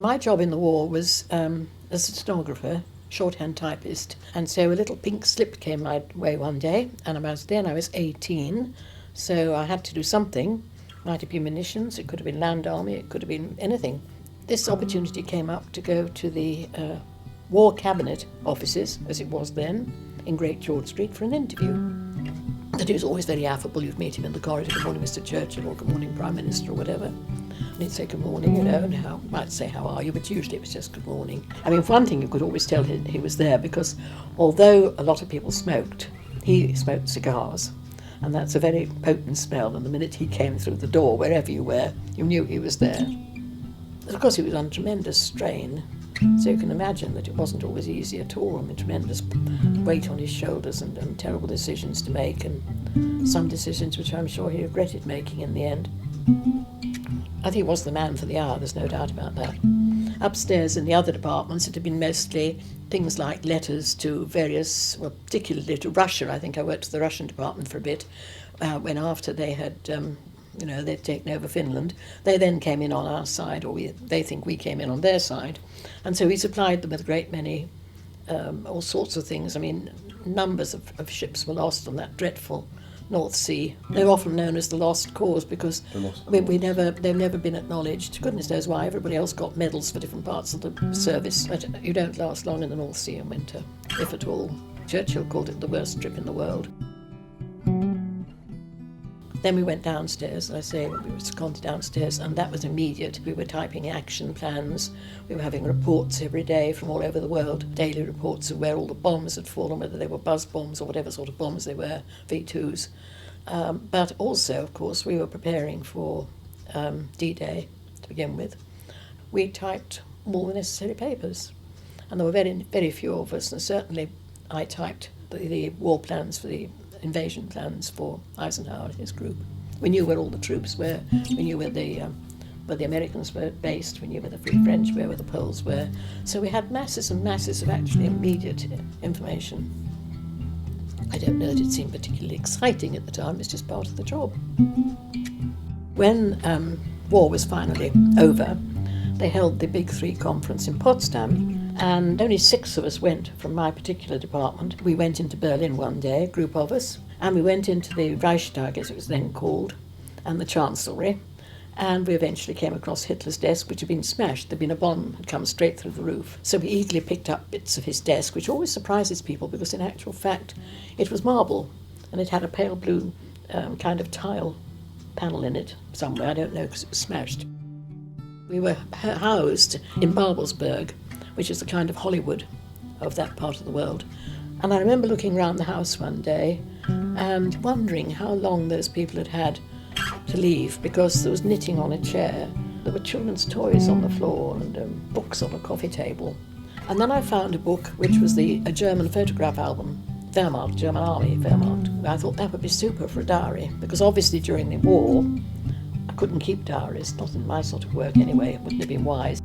My job in the war was as a stenographer, shorthand typist, and so a little pink slip came my way one day, and I was 18, so I had to do something. Might have been munitions, it could have been land army, it could have been anything. This opportunity came up to go to the War Cabinet offices, as it was then, in Great George Street for an interview. And he was always very affable. You'd meet him in the corridor, "Good morning, Mr. Churchill," or "Good morning, Prime Minister," or whatever. And he'd say, "Good morning," and might say, "How are you?" But usually it was just "Good morning." I mean, for one thing, you could always tell he was there because although a lot of people smoked, he smoked cigars. And that's a very potent smell, and the minute he came through the door, wherever you were, you knew he was there. And of course, he was under tremendous strain, so you can imagine that it wasn't always easy at all. I mean, tremendous weight on his shoulders and terrible decisions to make, and some decisions which I'm sure he regretted making in the end. I think he was the man for the hour, there's no doubt about that. Upstairs in the other departments, it had been mostly things like letters to various, well, particularly to Russia. I think I worked for the Russian department for a bit, when after they had, they'd taken over Finland. They then came in on our side, or they think we came in on their side. And so we supplied them with a great many, all sorts of things. I mean, numbers of ships were lost on that dreadful North Sea. They're often known as the lost cause because they've never been acknowledged. Goodness knows why. Everybody else got medals for different parts of the service. But you don't last long in the North Sea in winter, if at all. Churchill called it the worst trip in the world. Then we went downstairs, we were seconded downstairs, and that was immediate. We were typing action plans. We were having reports every day from all over the world, daily reports of where all the bombs had fallen, whether they were buzz bombs or whatever sort of bombs they were, V2s. But also, of course, we were preparing for D-Day to begin with. We typed all the necessary papers, and there were very, very few of us, and certainly I typed the war plans for the invasion plans for Eisenhower and his group. We knew where all the troops were. We knew where the Americans were based. We knew where the Free French were, where the Poles were. So we had masses and masses of actually immediate information. I don't know that it seemed particularly exciting at the time. It was just part of the job. When war was finally over, they held the Big Three conference in Potsdam, and only 6 of us went from my particular department. We went into Berlin one day, a group of us, and we went into the Reichstag, as it was then called, and the Chancellery, and we eventually came across Hitler's desk, which had been smashed. There'd been a bomb had come straight through the roof. So we eagerly picked up bits of his desk, which always surprises people because in actual fact it was marble, and it had a pale blue kind of tile panel in it somewhere. I don't know, because it was smashed. We were housed in Babelsberg, which is the kind of Hollywood of that part of the world. And I remember looking around the house one day and wondering how long those people had to leave, because there was knitting on a chair, there were children's toys on the floor, and books on a coffee table. And then I found a book which was a German photograph album, Wehrmacht, German Army, Wehrmacht. I thought that would be super for a diary, because obviously during the war I couldn't keep diaries, not in my sort of work anyway, it wouldn't have been wise.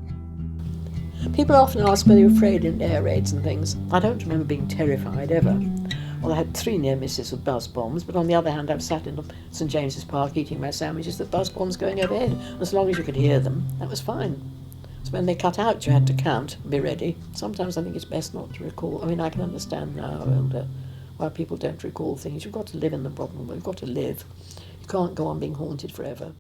People often ask whether you're afraid in air raids and things. I don't remember being terrified ever. Well, I had 3 near misses with buzz bombs, but on the other hand, I was sat in St James's Park eating my sandwiches with buzz bombs going overhead. And as long as you could hear them, that was fine. So when they cut out, you had to count and be ready. Sometimes I think it's best not to recall. I mean, I can understand now why people don't recall things. You've got to live in the problem. You've got to live. You can't go on being haunted forever.